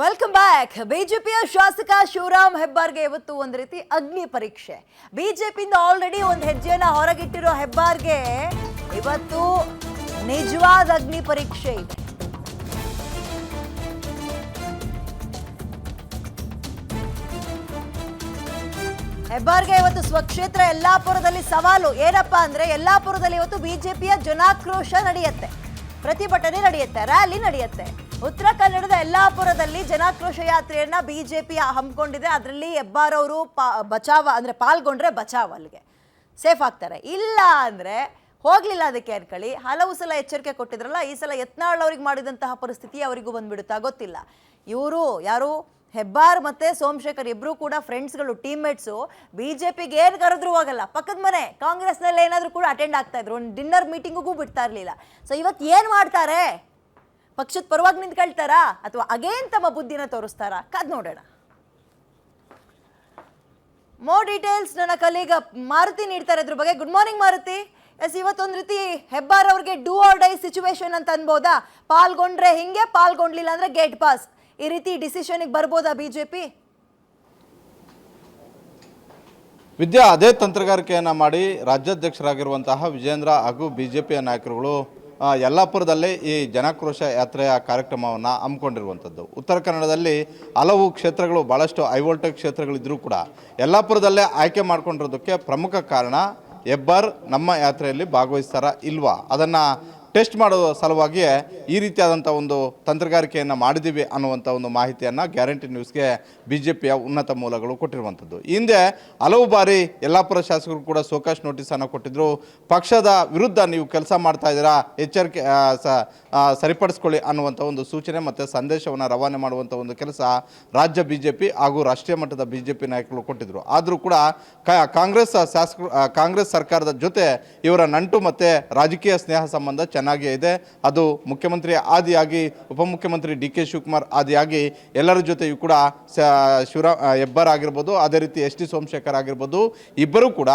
Welcome back. ಬಿಜೆಪಿಯ ಶಾಸಕ ಶಿವರಾಮ್ ಹೆಬ್ಬಾರ್ಗೆ ಇವತ್ತು ಒಂದು ರೀತಿ ಅಗ್ನಿ ಪರೀಕ್ಷೆ. ಬಿಜೆಪಿಯಿಂದ ಆಲ್ರೆಡಿ ಒಂದು ಹೆಜ್ಜೆನ ಹೊರಗಿಟ್ಟಿರೋ ಹೆಬ್ಬಾರ್ಗೆ ಇವತ್ತು ನಿಜವಾದ ಅಗ್ನಿ ಪರೀಕ್ಷೆ ಇದೆ. ಹೆಬ್ಬಾರ್ಗೆ ಇವತ್ತು ಸ್ವಕ್ಷೇತ್ರ ಯಲ್ಲಾಪುರದಲ್ಲಿ ಸವಾಲು. ಏನಪ್ಪಾ ಅಂದ್ರೆ ಯಲ್ಲಾಪುರದಲ್ಲಿ ಇವತ್ತು ಬಿಜೆಪಿಯ ಜನಾಕ್ರೋಶ ನಡೆಯುತ್ತೆ, ಪ್ರತಿಭಟನೆ ನಡೆಯುತ್ತೆ, ರ್ಯಾಲಿ ನಡೆಯುತ್ತೆ. ಉತ್ತರ ಕನ್ನಡದ ಯಲ್ಲಾಪುರದಲ್ಲಿ ಜನಾಕ್ರೋಶ ಯಾತ್ರೆಯನ್ನ ಬಿಜೆಪಿ ಹಮ್ಮಿಕೊಂಡಿದೆ. ಅದರಲ್ಲಿ ಹೆಬ್ಬಾರ್ ಅವರು ಪಾಲ್ಗೊಂಡ್ರೆ ಬಚಾವ್, ಅಲ್ಲಿಗೆ ಸೇಫ್ ಆಗ್ತಾರೆ. ಇಲ್ಲ ಅಂದ್ರೆ ಹೋಗ್ಲಿಲ್ಲ ಅದಕ್ಕೆ ಅನ್ಕೊಳ್ಳಿ. ಹಲವು ಸಲ ಎಚ್ಚರಿಕೆ ಕೊಟ್ಟಿದ್ರಲ್ಲ, ಈ ಸಲ ಯತ್ನಾಳ್ ಅವ್ರಿಗೆ ಮಾಡಿದಂತಹ ಪರಿಸ್ಥಿತಿ ಅವರಿಗೂ ಬಂದ್ಬಿಡುತ್ತಾ ಗೊತ್ತಿಲ್ಲ. ಇವರು ಯಾರು, ಹೆಬ್ಬಾರ್ ಮತ್ತೆ ಸೋಮಶೇಖರ್ ಇಬ್ರು ಕೂಡ ಫ್ರೆಂಡ್ಸ್ಗಳು, ಟೀಮ್ಮೇಟ್ಸು. ಬಿಜೆಪಿಗೆ ಏನು ಕರೆದ್ರು ಹೋಗಲ್ಲ, ಪಕ್ಕದ ಮನೆ ಕಾಂಗ್ರೆಸ್ನಲ್ಲಿ ಏನಾದರೂ ಕೂಡ ಅಟೆಂಡ್ ಆಗ್ತಾ ಇದ್ರು, ಒಂದು ಡಿನ್ನರ್ ಮೀಟಿಂಗಿಗೂ ಬಿಡ್ತಾ ಇರಲಿಲ್ಲ. ಸೊ ಇವತ್ತು ಏನು ಮಾಡ್ತಾರೆ? ಪಕ್ಷದ ಪರವಾಗಿ ನಿಂತ್ಕೊಳ್ತಾರಾ ಅಥವಾ ಅಗೇನ್ ತಮ್ಮ ಬುದ್ಧಿನ ತೋರಿಸ್ತಾರಾ? ಕಾದ್ ನೋಡೋಣ. ಮೋರ್ ಡೀಟೇಲ್ಸ್ ನನ್ನ ಕಲೀಗ ಮಾರುತಿ ನೀಡ್ತಾರೆ ಇದ್ರ ಬಗ್ಗೆ. Good morning Maruti. ಎಸ್, ಇವತ್ತೊಂದು ರೀತಿ ಹೆಬ್ಬಾರ್ ಅವ್ರಿಗೆ ಡೂ ಆರ್ ಡೈ ಸಿಚುವೇಶನ್ ಅಂತ ಅನ್ಬೋದಾ? ಪಾಲ್ಗೊಂಡ್ರೆ ಹಿಂಗೆ, ಪಾಲ್ಗೊಂಡ್ಲಿಲ್ಲ ಅಂದ್ರೆ ಗೇಟ್ ಪಾಸ್, ಈ ರೀತಿ ಡಿಸಿಷನ್ಗೆ ಬರ್ಬೋದಾ ಬಿಜೆಪಿ? ವಿದ್ಯಾ, ಅದೇ ತಂತ್ರಗಾರಿಕೆಯನ್ನು ಮಾಡಿ ರಾಜ್ಯಾಧ್ಯಕ್ಷರಾಗಿರುವಂತಹ ವಿಜೇಂದ್ರ ಹಾಗೂ ಬಿಜೆಪಿಯ ನಾಯಕರುಗಳು ಯಲ್ಲಾಪುರದಲ್ಲಿ ಈ ಜನಾಕ್ರೋಶ ಯಾತ್ರೆಯ ಕಾರ್ಯಕ್ರಮವನ್ನು ಹಮ್ಮಿಕೊಂಡಿರುವಂಥದ್ದು. ಉತ್ತರ ಕನ್ನಡದಲ್ಲಿ ಹಲವು ಕ್ಷೇತ್ರಗಳು, ಭಾಳಷ್ಟು ಹೈವೋಲ್ಟೇಜ್ ಕ್ಷೇತ್ರಗಳಿದ್ದರೂ ಕೂಡ ಯಲ್ಲಾಪುರದಲ್ಲೇ ಆಯ್ಕೆ ಮಾಡ್ಕೊಂಡಿರೋದಕ್ಕೆ ಪ್ರಮುಖ ಕಾರಣ ಹೆಬ್ಬಾರ್ ನಮ್ಮ ಯಾತ್ರೆಯಲ್ಲಿ ಭಾಗವಹಿಸ್ತಾರಾ ಇಲ್ವಾ, ಅದನ್ನು ಟೆಸ್ಟ್ ಮಾಡುವ ಸಲುವಾಗಿಯೇ ಈ ರೀತಿಯಾದಂಥ ಒಂದು ತಂತ್ರಗಾರಿಕೆಯನ್ನು ಮಾಡಿದ್ದೀವಿ ಅನ್ನುವಂಥ ಒಂದು ಮಾಹಿತಿಯನ್ನು ಗ್ಯಾರಂಟಿ ನ್ಯೂಸ್ಗೆ ಬಿಜೆಪಿಯ ಉನ್ನತ ಮೂಲಗಳು ಕೊಟ್ಟಿರುವಂಥದ್ದು. ಹಿಂದೆ ಹಲವು ಬಾರಿ ಯಲ್ಲಾಪುರ ಶಾಸಕರು ಕೂಡ ಸೋಕಾಶ್ ನೋಟಿಸನ್ನು ಕೊಟ್ಟಿದ್ದರು. ಪಕ್ಷದ ವಿರುದ್ಧ ನೀವು ಕೆಲಸ ಮಾಡ್ತಾ ಇದ್ದೀರಾ, ಎಚ್ಚರಿಕೆ ಸರಿಪಡಿಸ್ಕೊಳ್ಳಿ ಅನ್ನುವಂಥ ಒಂದು ಸೂಚನೆ ಮತ್ತು ಸಂದೇಶವನ್ನು ರವಾನೆ ಮಾಡುವಂಥ ಒಂದು ಕೆಲಸ ರಾಜ್ಯ ಬಿಜೆಪಿ ಹಾಗೂ ರಾಷ್ಟ್ರೀಯ ಮಟ್ಟದ ಬಿಜೆಪಿ ನಾಯಕರು ಕೊಟ್ಟಿದ್ದರು. ಆದರೂ ಕೂಡ ಕಾಂಗ್ರೆಸ್ ಸರ್ಕಾರದ ಜೊತೆ ಇವರ ನಂಟು ಮತ್ತು ರಾಜಕೀಯ ಸ್ನೇಹ ಸಂಬಂಧ ಚೆನ್ನಾಗೇ ಇದೆ. ಅದು ಮುಖ್ಯಮಂತ್ರಿ ಆದಿಯಾಗಿ ಉಪಮುಖ್ಯಮಂತ್ರಿ ಡಿ ಕೆ ಶಿವಕುಮಾರ್ ಆದಿಯಾಗಿ ಎಲ್ಲರ ಜೊತೆಯೂ ಕೂಡ ಹೆಬ್ಬಾರ್ ಆಗಿರ್ಬೋದು, ಅದೇ ರೀತಿ ಎಸ್ ಟಿ ಸೋಮಶೇಖರ್ ಆಗಿರ್ಬೋದು, ಇಬ್ಬರೂ ಕೂಡ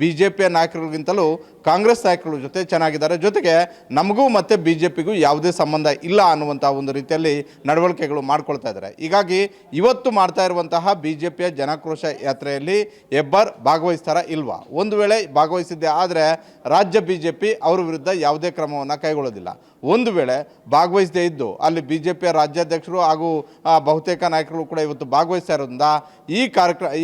ಬಿಜೆಪಿಯ ನಾಯಕರಿಗಿಂತಲೂ ಕಾಂಗ್ರೆಸ್ ನಾಯಕರ ಜೊತೆ ಚೆನ್ನಾಗಿದ್ದಾರೆ. ಜೊತೆಗೆ ನಮಗೂ ಮತ್ತು ಬಿಜೆಪಿಗೂ ಯಾವುದೇ ಸಂಬಂಧ ಇಲ್ಲ ಅನ್ನುವಂಥ ಒಂದು ರೀತಿಯಲ್ಲಿ ನಡವಳಿಕೆಗಳು ಮಾಡ್ಕೊಳ್ತಾ ಇದ್ದಾರೆ. ಹೀಗಾಗಿ ಇವತ್ತು ಮಾಡ್ತಾ ಇರುವಂತಹ ಬಿಜೆಪಿಯ ಜನಾಕ್ರೋಶ ಯಾತ್ರೆಯಲ್ಲಿ ಹೆಬ್ಬಾರ್ ಭಾಗವಹಿಸ್ತಾರಾ ಇಲ್ವಾ? ಒಂದು ವೇಳೆ ಭಾಗವಹಿಸಿದ್ದೆ ಆದರೆ ರಾಜ್ಯ ಬಿಜೆಪಿ ಅವರ ವಿರುದ್ಧ ಯಾವುದೇ ಕ್ರಮವನ್ನು ಕೈಗೊಳ್ಳೋದಿಲ್ಲ. ಒಂದು ವೇಳೆ ಭಾಗವಹಿಸದೇ ಇದ್ದು ಅಲ್ಲಿ ಬಿಜೆಪಿಯ ರಾಜ್ಯಾಧ್ಯಕ್ಷರು ಹಾಗೂ ಬಹುತೇಕ ನಾಯಕರು ಕೂಡ ಇವತ್ತು ಭಾಗವಹಿಸ್ತಾ ಇರೋದ್ರಿಂದ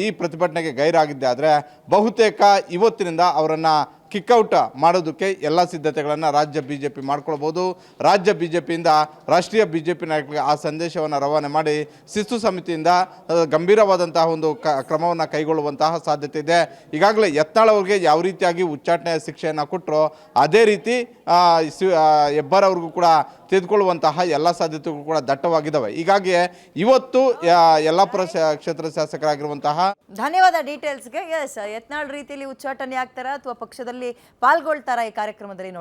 ಈ ಪ್ರತಿಭಟನೆಗೆ ಗೈರಾಗಿದ್ದೆ ಆದರೆ ಬಹುತೇಕ ಇವತ್ತಿನಿಂದ ಅವರನ್ನು ಕಿಕ್ಔಟ್ ಮಾಡೋದಕ್ಕೆ ಎಲ್ಲ ಸಿದ್ಧತೆಗಳನ್ನು ರಾಜ್ಯ ಬಿಜೆಪಿ ಮಾಡ್ಕೊಳ್ಬೋದು. ರಾಜ್ಯ ಬಿಜೆಪಿಯಿಂದ ರಾಷ್ಟ್ರೀಯ ಬಿಜೆಪಿ ನಾಯಕರಿಗೆ ಆ ಸಂದೇಶವನ್ನು ರವಾನೆ ಮಾಡಿ ಶಿಸ್ತು ಸಮಿತಿಯಿಂದ ಗಂಭೀರವಾದಂತಹ ಒಂದು ಕ್ರಮವನ್ನು ಕೈಗೊಳ್ಳುವಂತಹ ಸಾಧ್ಯತೆ ಇದೆ. ಈಗಾಗಲೇ ಯತ್ನಾಳ್ ಅವರಿಗೆ ಯಾವ ರೀತಿಯಾಗಿ ಉಚ್ಚಾಟನೆಯ ಶಿಕ್ಷೆಯನ್ನು ಕೊಟ್ಟರೋ ಅದೇ ರೀತಿ ಹೆಬ್ಬಾರ್ ಅವ್ರಿಗೂ ಕೂಡ ತೆಗೆದುಕೊಳ್ಳುವಂತಹ ಎಲ್ಲ ಸಾಧ್ಯತೆಗಳು ಕೂಡ ದಟ್ಟವಾಗಿದ್ದಾವೆ. ಹೀಗಾಗಿ ಇವತ್ತು ಯಲ್ಲಾಪುರ ಕ್ಷೇತ್ರ ಶಾಸಕರಾಗಿರುವಂತಹ ಧನ್ಯವಾದ ಡೀಟೇಲ್ಸ್ಗೆ. ಎಸ್, ಯತ್ನಾಳ್ ರೀತಿಯಲ್ಲಿ ಉಚ್ಚಾಟನೆ ಆಗ್ತಾರಾ ಅಥವಾ ಪಕ್ಷದಲ್ಲಿ ಪಾಲ್ಗೊಳ್ತಾರಾ ಈ ಕಾರ್ಯಕ್ರಮದಲ್ಲಿ ನೋಡೋಣ.